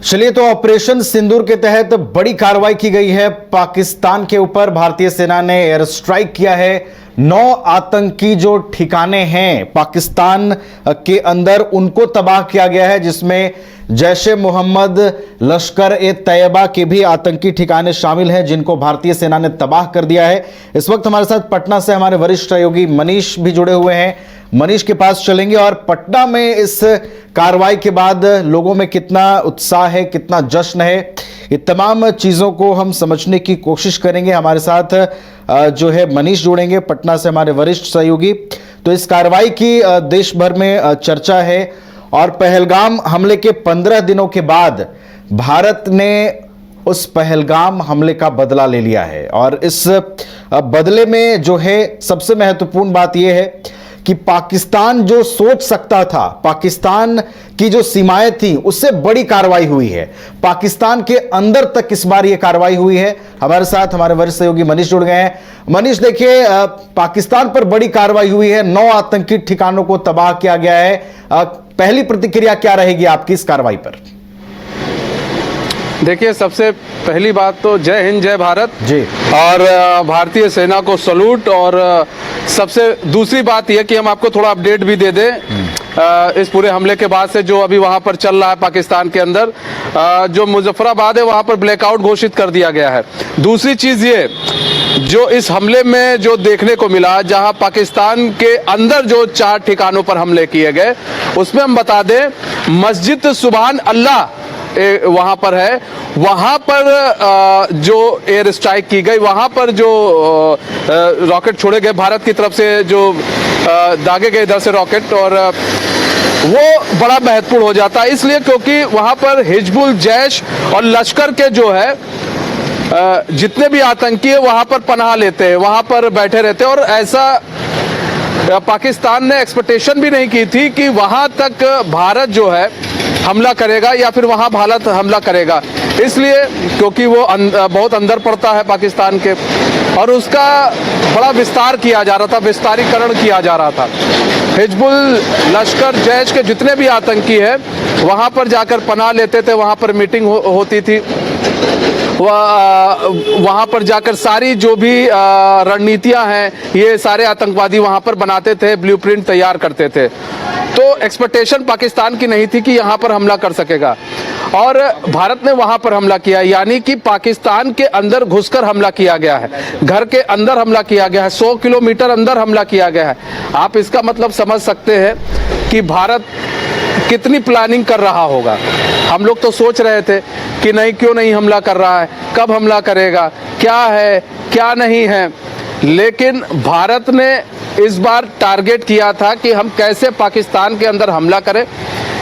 चलिए, तो ऑपरेशन सिंदूर के तहत बड़ी कार्रवाई की गई है। पाकिस्तान के ऊपर भारतीय सेना ने एयर स्ट्राइक किया है। 9 आतंकी जो ठिकाने हैं पाकिस्तान के अंदर, उनको तबाह किया गया है, जिसमें जैश-ए मोहम्मद, लश्कर ए तैयबा के भी आतंकी ठिकाने शामिल हैं, जिनको भारतीय सेना ने तबाह कर दिया है। इस वक्त हमारे साथ पटना से हमारे वरिष्ठ सहयोगी मनीष भी जुड़े हुए हैं। मनीष के पास चलेंगे और पटना में इस कार्रवाई के बाद लोगों में कितना उत्साह है, कितना जश्न है, ये तमाम चीज़ों को हम समझने की कोशिश करेंगे। हमारे साथ जो है मनीष जुड़ेंगे पटना से, हमारे वरिष्ठ सहयोगी। तो इस कार्रवाई की देश भर में चर्चा है और पहलगाम हमले के 15 दिनों के बाद भारत ने उस पहलगाम हमले का बदला ले लिया है। और इस बदले में जो है सबसे महत्वपूर्ण बात यह है कि पाकिस्तान जो सोच सकता था, पाकिस्तान की जो सीमाएं थी, उससे बड़ी कार्रवाई हुई है। पाकिस्तान के अंदर तक इस बार यह कार्रवाई हुई है। हमारे साथ हमारे वरिष्ठ सहयोगी मनीष जुड़ गए हैं। मनीष, देखिए, पाकिस्तान पर बड़ी कार्रवाई हुई है, 9 आतंकी ठिकानों को तबाह किया गया है। पहली प्रतिक्रिया क्या रहेगी आपकी इस कार्रवाई पर? देखिए, सबसे पहली बात तो जय हिंद, जय भारत जी। और भारतीय सेना को सलूट। और सबसे दूसरी बात यह कि हम आपको थोड़ा अपडेट भी दे दें इस पूरे हमले के बाद से, जो अभी वहां पर चल रहा है पाकिस्तान के अंदर। जो मुजफ्फराबाद है वहां पर ब्लैकआउट घोषित कर दिया गया है। दूसरी चीज ये, जो इस हमले में जो देखने को मिला, जहां पाकिस्तान के अंदर जो 4 ठिकानों पर हमले किए गए, उसमें हम बता दें मस्जिद सुभान अल्लाह वहां पर है। वहां पर जो एयर स्ट्राइक की गई, वहां पर जो रॉकेट छोड़े गए भारत की तरफ से, जो दागे गए इधर से रॉकेट, और वो बड़ा महत्वपूर्ण हो जाता है इसलिए क्योंकि वहां पर हिजबुल, जैश और लश्कर के जो है जितने भी आतंकी है वहां पर पनाह लेते हैं, वहां पर बैठे रहते हैं। और ऐसा पाकिस्तान ने एक्सपेक्टेशन भी नहीं की थी कि वहां तक भारत जो है हमला करेगा या फिर वहां भारत हमला करेगा, इसलिए क्योंकि वो बहुत अंदर पड़ता है पाकिस्तान के, और उसका बड़ा विस्तार किया जा रहा था, विस्तारीकरण किया जा रहा था। हिजबुल, लश्कर, जैश के जितने भी आतंकी हैं वहां पर जाकर पनाह लेते थे, वहां पर मीटिंग होती थी, वहां पर जाकर सारी जो भी रणनीतियां हैं ये सारे आतंकवादी वहां पर बनाते थे, ब्लूप्रिंट तैयार करते थे। तो एक्सपेक्टेशन पाकिस्तान की नहीं थी कि यहां पर हमला कर सकेगा, और भारत ने वहां पर हमला किया, यानी कि पाकिस्तान के अंदर घुसकर हमला किया गया है, घर के अंदर हमला किया गया है, 100 किलोमीटर अंदर हमला किया गया है। आप इसका मतलब समझ सकते हैं कि भारत कितनी प्लानिंग कर रहा होगा। हम लोग तो सोच रहे थे कि नहीं, क्यों नहीं हमला कर रहा है, कब हमला करेगा, क्या है क्या नहीं है, लेकिन भारत ने इस बार टारगेट किया था कि हम कैसे पाकिस्तान के अंदर हमला करें,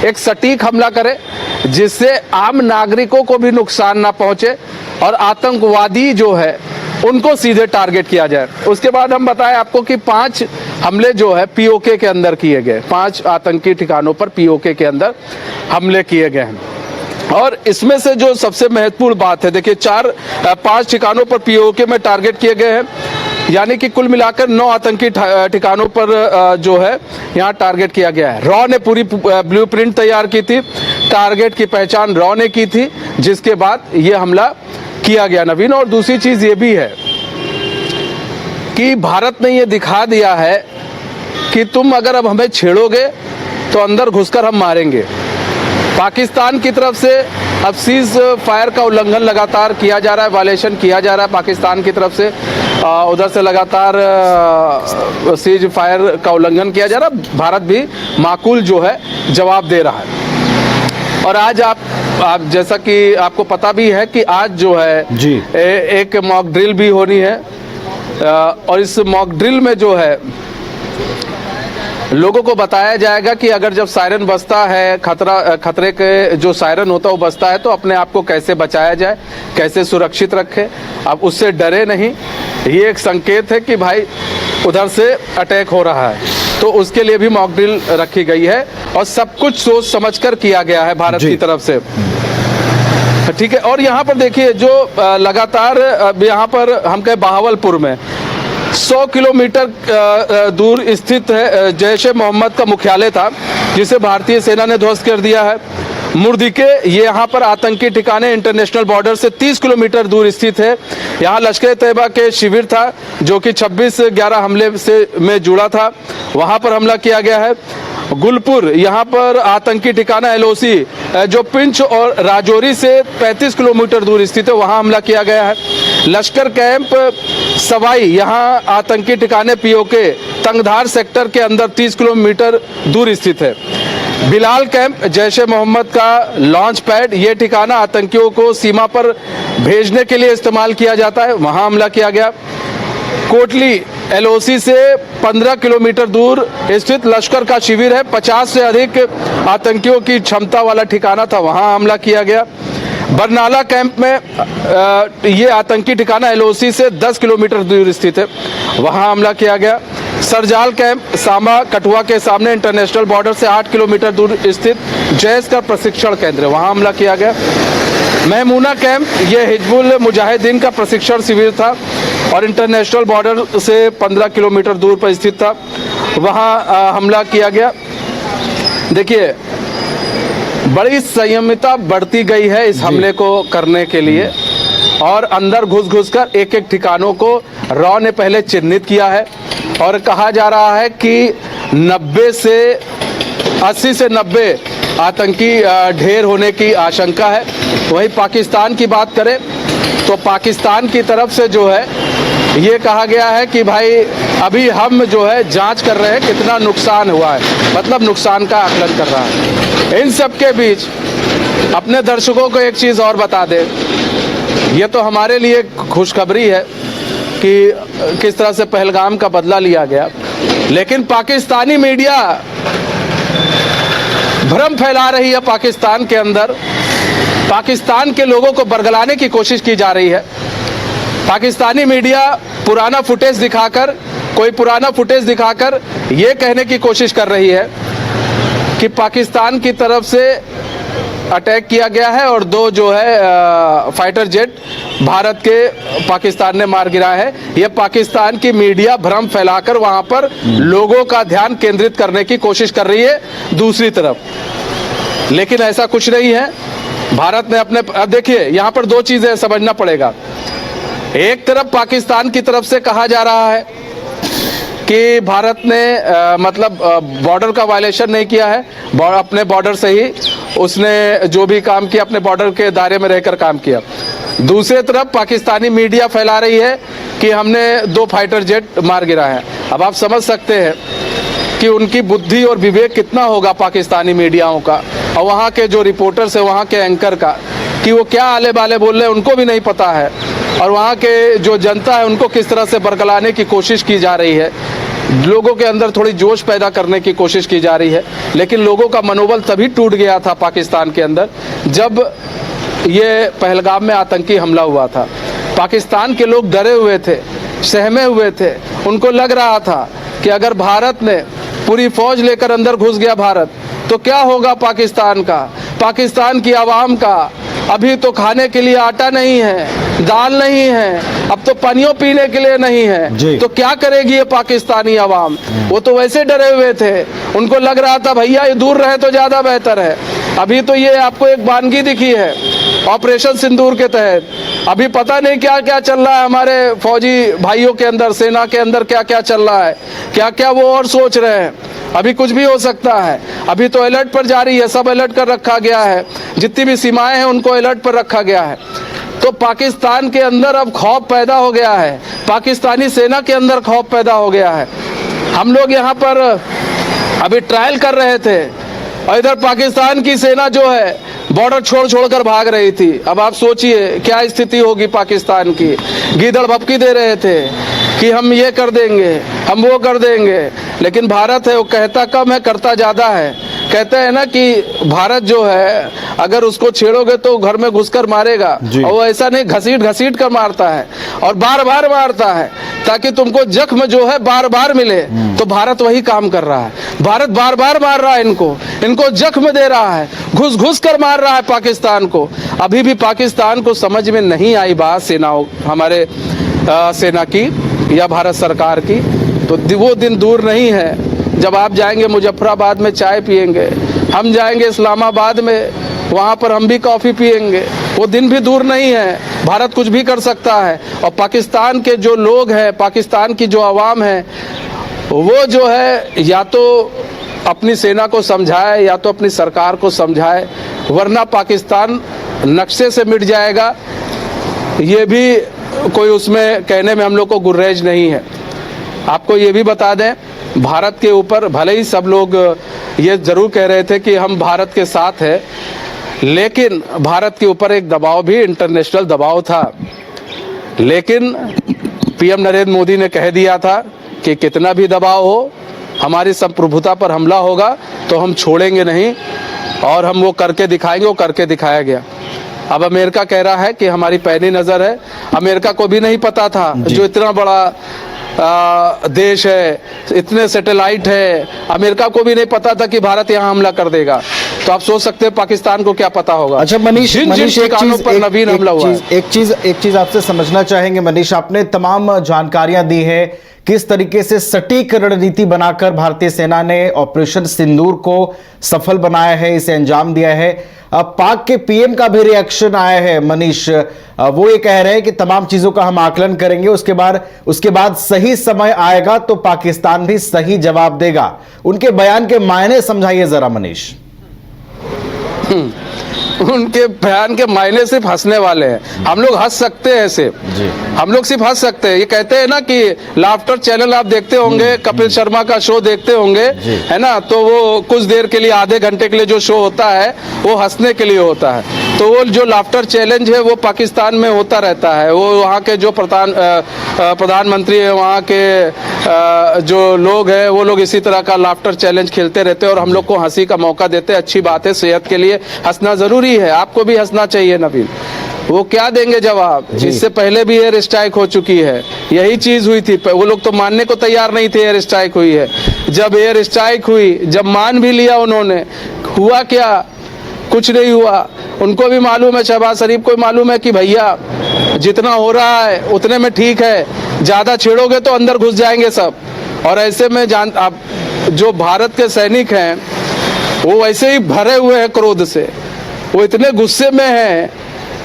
एक सटीक हमला करें जिससे आम नागरिकों को भी नुकसान ना पहुंचे और आतंकवादी जो है उनको सीधे टारगेट किया जाए। उसके बाद हम बताएं आपको कि 5 हमले जो है पीओके के अंदर किए गए, 5 आतंकी ठिकानों पर पीओके के अंदर हमले किए गए हैं। और इसमें से जो सबसे महत्वपूर्ण बात है, देखिए 5 ठिकानों पर पीओके में टारगेट किए गए हैं, यानी कि कुल मिलाकर 9 आतंकी ठिकानों पर जो है यहाँ टारगेट किया गया है। रॉ ने पूरी ब्लूप्रिंट तैयार की थी, टारगेट की पहचान रॉ ने की थी, जिसके बाद ये हमला किया गया नवीन। और दूसरी चीज ये भी है कि भारत ने ये दिखा दिया है कि तुम अगर अब हमें छेड़ोगे तो अंदर घुसकर हम मारेंगे। पाकिस्तान की तरफ से अब सीज फायर का उल्लंघन लगातार किया जा रहा है, वायलेशन किया जा रहा है पाकिस्तान की तरफ से, उधर से लगातार सीज फायर का उल्लंघन किया जा रहा है। भारत भी माकूल जो है जवाब दे रहा है। और आज आप जैसा कि आपको पता भी है कि आज जो है जी एक मॉक ड्रिल भी होनी है, और इस मॉक ड्रिल में जो है लोगों को बताया जाएगा कि अगर जब सायरन बजता है, खतरे के जो सायरन होता है वो बजता है, तो अपने आप को कैसे बचाया जाए, कैसे सुरक्षित रखें, अब उससे डरे नहीं। ये एक संकेत है कि भाई उधर से अटैक हो रहा है, तो उसके लिए भी मॉक ड्रिल रखी गई है और सब कुछ सोच समझकर किया गया है भारत की तरफ से, ठीक है। और यहाँ पर देखिए जो लगातार यहाँ पर हम कहे बहावलपुर में 100 किलोमीटर दूर स्थित है जैश-ए-मोहम्मद का मुख्यालय था, जिसे भारतीय सेना ने ध्वस्त कर दिया है। मुर्दिके, ये यहाँ पर आतंकी ठिकाने इंटरनेशनल बॉर्डर से 30 किलोमीटर दूर स्थित है। यहाँ लश्कर तैयबा के शिविर था जो कि 26/11 हमले में जुड़ा था, वहाँ पर हमला किया गया है। गुलपुर, यहाँ पर आतंकी ठिकाना LOC जो पिंच और राजौरी से 35 किलोमीटर दूर स्थित है, वहाँ हमला किया गया है। लश्कर कैंप सवाई, यहाँ आतंकी ठिकाने POK तंगधार सेक्टर के अंदर 30 किलोमीटर दूर स्थित है। बिलाल कैंप जैश ए मोहम्मद का लॉन्च पैड, ये ठिकाना आतंकियों को सीमा पर भेजने के लिए इस्तेमाल किया जाता है, वहाँ हमला किया गया। कोटली LOC से 15 किलोमीटर दूर स्थित लश्कर का शिविर है, 50 से अधिक आतंकियों की क्षमता वाला ठिकाना था, वहाँ हमला किया गया। बरनाला कैंप में ये आतंकी ठिकाना LOC से 10 किलोमीटर दूर स्थित है, वहाँ हमला किया गया। सरजाल कैंप सामा कठुआ के सामने इंटरनेशनल बॉर्डर से 8 किलोमीटर दूर स्थित जैश का प्रशिक्षण केंद्र है, वहाँ हमला किया गया। महमूना कैंप, ये हिजबुल मुजाहिदीन का प्रशिक्षण शिविर था और इंटरनेशनल बॉर्डर से 15 किलोमीटर दूर पर स्थित था, वहाँ हमला किया गया। देखिए, बड़ी संयमिता बढ़ती गई है इस हमले को करने के लिए और अंदर घुस कर एक एक ठिकानों को रॉ ने पहले चिन्हित किया है और कहा जा रहा है कि 80 से 90 आतंकी ढेर होने की आशंका है। वहीं पाकिस्तान की बात करें तो पाकिस्तान की तरफ से जो है ये कहा गया है कि भाई अभी हम जो है जांच कर रहे हैं कितना नुकसान हुआ है, मतलब नुकसान का आकलन कर रहा है। इन सब के बीच अपने दर्शकों को एक चीज़ और बता दें, ये तो हमारे लिए खुशखबरी है कि किस तरह से पहलगाम का बदला लिया गया, लेकिन पाकिस्तानी मीडिया भ्रम फैला रही है। पाकिस्तान के अंदर पाकिस्तान के लोगों को बरगलाने की कोशिश की जा रही है। पाकिस्तानी मीडिया पुराना फुटेज दिखाकर ये कहने की कोशिश कर रही है कि पाकिस्तान की तरफ से अटैक किया गया है और 2 जो है फाइटर जेट भारत के पाकिस्तान ने मार गिराया है। यह पाकिस्तान की मीडिया भ्रम फैलाकर वहां पर लोगों का ध्यान केंद्रित करने की कोशिश कर रही है दूसरी तरफ, लेकिन ऐसा कुछ नहीं है। भारत ने अपने, अब देखिए यहाँ पर 2 चीजें समझना पड़ेगा। एक तरफ पाकिस्तान की तरफ से कहा जा रहा है कि भारत ने मतलब बॉर्डर का वायलेशन नहीं किया है, अपने बॉर्डर से ही उसने जो भी काम किया अपने बॉर्डर के दायरे में रहकर काम किया। दूसरी तरफ पाकिस्तानी मीडिया फैला रही है कि हमने 2 फाइटर जेट मार गिराए हैं। अब आप समझ सकते हैं कि उनकी बुद्धि और विवेक कितना होगा पाकिस्तानी मीडियाओं का और वहाँ के जो रिपोर्टर्स है, वहाँ के एंकर का, कि वो क्या आले बाले बोल रहे हैं उनको भी नहीं पता है और वहाँ के जो जनता है उनको किस तरह से बरगलाने की कोशिश की जा रही है, लोगों के अंदर थोड़ी जोश पैदा करने की कोशिश की जा रही है। लेकिन लोगों का मनोबल तभी टूट गया था पाकिस्तान के अंदर जब ये पहलगाम में आतंकी हमला हुआ था। पाकिस्तान के लोग डरे हुए थे, सहमे हुए थे, उनको लग रहा था कि अगर भारत ने पूरी फौज लेकर अंदर घुस गया भारत तो क्या होगा पाकिस्तान का, पाकिस्तान की आवाम का। अभी तो खाने के लिए आटा नहीं है, दाल नहीं है, अब तो पानियों पीने के लिए नहीं है, तो क्या करेगी ये पाकिस्तानी आवाम। वो तो वैसे डरे हुए थे, उनको लग रहा था भैया ये दूर रहे तो ज्यादा बेहतर है। अभी तो ये आपको एक वानगी दिखी है ऑपरेशन सिंदूर के तहत, अभी पता नहीं क्या क्या चल रहा है हमारे फौजी भाइयों के अंदर, सेना के अंदर क्या क्या चल रहा है, क्या क्या वो और सोच रहे हैं। अभी कुछ भी हो सकता है। अभी तो अलर्ट पर जारी है, सब अलर्ट कर रखा गया है, जितनी भी सीमाएं हैं उनको अलर्ट पर रखा गया है। तो पाकिस्तान के अंदर अब खौफ पैदा हो गया है, पाकिस्तानी सेना के अंदर खौफ पैदा हो गया है। हम लोग यहाँ पर अभी ट्रायल कर रहे थे और इधर पाकिस्तान की सेना जो है बॉर्डर छोड़ कर भाग रही थी। अब आप सोचिए क्या स्थिति होगी पाकिस्तान की। गीदड़ भपकी दे रहे थे कि हम ये कर देंगे, हम वो कर देंगे, लेकिन भारत है वो कहता कम है करता ज़्यादा है। कहते हैं ना कि भारत जो है अगर उसको छेड़ोगे तो घर में घुसकर मारेगा, और वो ऐसा नहीं, घसीट कर मारता है और बार बार मारता है ताकि तुमको जख्म जो है बार बार मिले। तो भारत वही काम कर रहा है, भारत बार बार मार रहा है, इनको जख्म दे रहा है, घुस कर मार रहा है पाकिस्तान को। अभी भी पाकिस्तान को समझ में नहीं आई बात सेनाओं, हमारे सेना की या भारत सरकार की। तो वो दिन दूर नहीं है जब आप जाएंगे मुजफ्फराबाद में चाय पिएंगे, हम जाएंगे इस्लामाबाद में वहाँ पर हम भी कॉफ़ी पिएंगे। वो दिन भी दूर नहीं है, भारत कुछ भी कर सकता है। और पाकिस्तान के जो लोग हैं, पाकिस्तान की जो आवाम है, वो जो है या तो अपनी सेना को समझाए या तो अपनी सरकार को समझाए, वरना पाकिस्तान नक्शे से मिट जाएगा। ये भी कोई उसमें कहने में हम लोग को गुर्रेज नहीं है। आपको ये भी बता दें, भारत के ऊपर भले ही सब लोग ये जरूर कह रहे थे कि हम भारत के साथ हैं, लेकिन भारत के ऊपर एक दबाव भी, इंटरनेशनल दबाव था। लेकिन पीएम नरेंद्र मोदी ने कह दिया था कि कितना भी दबाव हो, हमारी संप्रभुता पर हमला होगा तो हम छोड़ेंगे नहीं, और हम वो करके दिखाएंगे। वो करके दिखाया गया। अब अमेरिका कह रहा है कि हमारी पैनी नज़र है। अमेरिका को भी नहीं पता था, जो इतना बड़ा देश है, इतने सैटेलाइट है, अमेरिका को भी नहीं पता था कि भारत यहाँ हमला कर देगा। तो आप सोच सकते हैं पाकिस्तान को क्या पता होगा। अच्छा मनीष, जिन ठिकानों पर नवीन हमला हुआ है। एक चीज आपसे समझना चाहेंगे मनीष, आपने तमाम जानकारियां दी है किस तरीके से सटीक रणनीति बनाकर भारतीय सेना ने ऑपरेशन सिंदूर को सफल बनाया है, इसे अंजाम दिया है। अब पाक के पीएम का भी रिएक्शन आया है मनीष, वो ये कह रहे हैं कि तमाम चीजों का हम आकलन करेंगे, उसके बाद सही समय आएगा तो पाकिस्तान भी सही जवाब देगा। उनके बयान के मायने समझाइए जरा मनीष। उनके बयान के मायने सिर्फ हंसने वाले हैं। हम लोग हंस सकते हैं ऐसे, हम लोग सिर्फ हंस सकते हैं। ये कहते हैं ना कि लाफ्टर चैनल आप देखते होंगे, कपिल शर्मा का शो देखते होंगे, है ना, तो वो कुछ देर के लिए, आधे घंटे के लिए जो शो होता है वो हंसने के लिए होता है। तो वो जो लाफ्टर चैलेंज है वो पाकिस्तान में होता रहता है। वो वहाँ के जो प्रधानमंत्री है, वहाँ के जो लोग हैं, वो लोग इसी तरह का लाफ्टर चैलेंज खेलते रहते हैं और हम लोग को हंसी का मौका देते हैं। अच्छी बात है, सेहत के लिए हंसना जरूरी है, आपको भी हंसना चाहिए नबील। वो क्या देंगे जवाब? इससे पहले भी एयर स्ट्राइक हो चुकी है, यही चीज हुई थी। वो लोग तो मानने को तैयार नहीं थे एयर स्ट्राइक हुई है। जब एयर स्ट्राइक हुई, जब मान भी लिया उन्होंने, हुआ क्या? कुछ नहीं हुआ। उनको भी मालूम है, शहबाज शरीफ को मालूम है कि भैया जितना हो रहा है उतने में ठीक है, ज्यादा छेड़ोगे तो अंदर घुस जाएंगे सब। और ऐसे में आप जो भारत के सैनिक हैं वो वैसे ही भरे हुए हैं क्रोध से, वो इतने गुस्से में हैं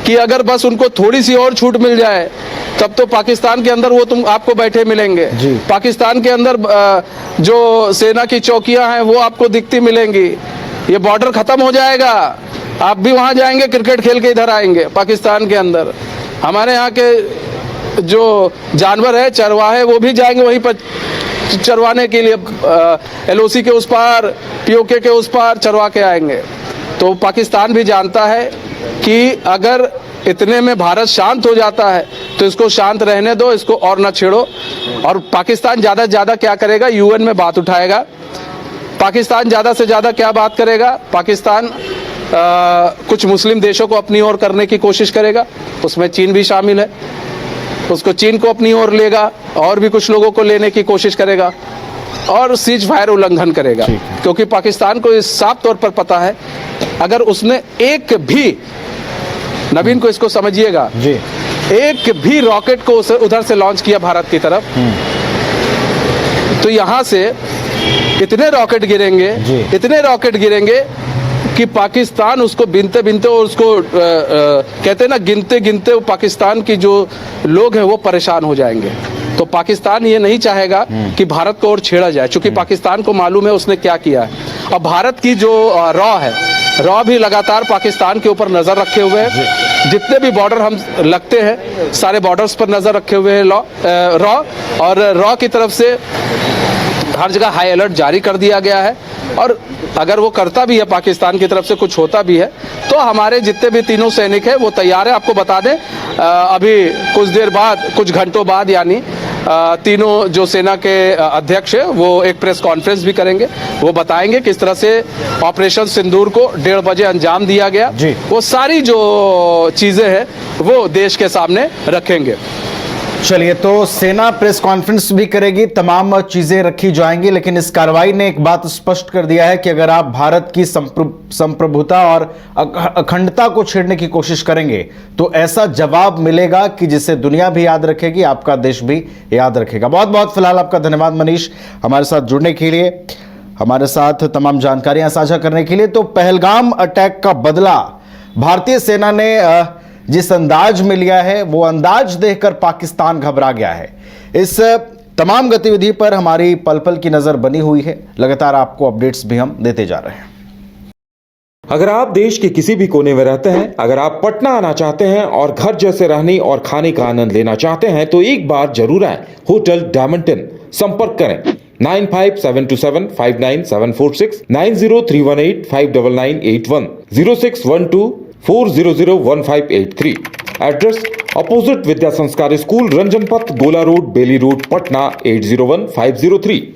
कि अगर बस उनको थोड़ी सी और छूट मिल जाए तब तो पाकिस्तान के अंदर वो आपको बैठे मिलेंगे। पाकिस्तान के अंदर जो सेना की चौकियां हैं वो आपको दिखती मिलेंगी। ये बॉर्डर खत्म हो जाएगा, आप भी वहां जाएंगे, क्रिकेट खेल के इधर आएंगे पाकिस्तान के अंदर। हमारे यहाँ के जो जानवर है, चरवाहे, वो भी जाएंगे वहीं पर चरवाने के लिए, LOC के उस पार, POK के उस पार चरवा के आएंगे। तो पाकिस्तान भी जानता है कि अगर इतने में भारत शांत हो जाता है तो इसको शांत रहने दो, इसको और ना छेड़ो। और पाकिस्तान ज्यादा से ज्यादा क्या करेगा? UN में बात उठाएगा। पाकिस्तान ज्यादा से ज्यादा क्या बात करेगा? पाकिस्तान कुछ मुस्लिम देशों को अपनी ओर करने की कोशिश करेगा, उसमें चीन भी शामिल है। उसको चीन को अपनी ओर लेगा और भी कुछ लोगों को लेने की कोशिश करेगा और सीज फायर उल्लंघन करेगा। क्योंकि पाकिस्तान को इस साफ तौर पर पता है, अगर उसने एक भी, नवीन को इसको समझिएगा, एक भी रॉकेट को उधर से लॉन्च किया भारत की तरफ, तो यहां से इतने रॉकेट गिरेंगे कि पाकिस्तान उसको बिनते बिनते, और उसको कहते हैं ना, गिनते गिनते पाकिस्तान की जो लोग हैं वो परेशान हो जाएंगे। तो पाकिस्तान ये नहीं चाहेगा कि भारत को और छेड़ा जाए, क्योंकि पाकिस्तान को मालूम है उसने क्या किया है। और भारत की जो रॉ भी लगातार पाकिस्तान के ऊपर नजर रखे हुए है। जितने भी बॉर्डर हम लगते हैं, सारे बॉर्डर्स पर नजर रखे हुए हैं रॉ, और रॉ की तरफ से हर जगह हाई अलर्ट जारी कर दिया गया है। और अगर वो करता भी है, पाकिस्तान की तरफ से कुछ होता भी है, तो हमारे जितने भी तीनों सैनिक हैं वो तैयार है। आपको बता दें, अभी कुछ देर बाद, कुछ घंटों बाद, यानी तीनों जो सेना के अध्यक्ष है वो एक प्रेस कॉन्फ्रेंस भी करेंगे। वो बताएंगे किस तरह से ऑपरेशन सिंदूर को 1:30 बजे अंजाम दिया गया। वो सारी जो चीजें हैं वो देश के सामने रखेंगे। चलिए, तो सेना प्रेस कॉन्फ्रेंस भी करेगी, तमाम चीजें रखी जाएंगी, लेकिन इस कार्रवाई ने एक बात स्पष्ट कर दिया है कि अगर आप भारत की संप्रभुता और अखंडता को छेड़ने की कोशिश करेंगे तो ऐसा जवाब मिलेगा कि जिसे दुनिया भी याद रखेगी, आपका देश भी याद रखेगा। बहुत बहुत फिलहाल आपका धन्यवाद मनीष, हमारे साथ जुड़ने के लिए। हमारे साथ तमाम जानकारियां साझा करने के लिए। तो पहलगाम अटैक का बदला भारतीय सेना ने जिस अंदाज में लिया है, वो अंदाज देखकर पाकिस्तान घबरा गया है। इस तमाम गतिविधि पर हमारी पल पल की नजर बनी हुई है। लगातार आपको अपडेट्स भी हम देते जा रहे हैं। अगर आप देश के किसी भी कोने में रहते हैं, अगर आप पटना आना चाहते हैं और घर जैसे रहने और खाने का आनंद लेना चाहते हैं तो एक बार जरूर आए होटल डायमंटन। संपर्क करें 9572759746, 9031859981, 0612400158 एड्रेस अपोजिट विद्या संस्कार स्कूल, रंजन पथ, गोला रोड, बेली रोड, पटना 801503।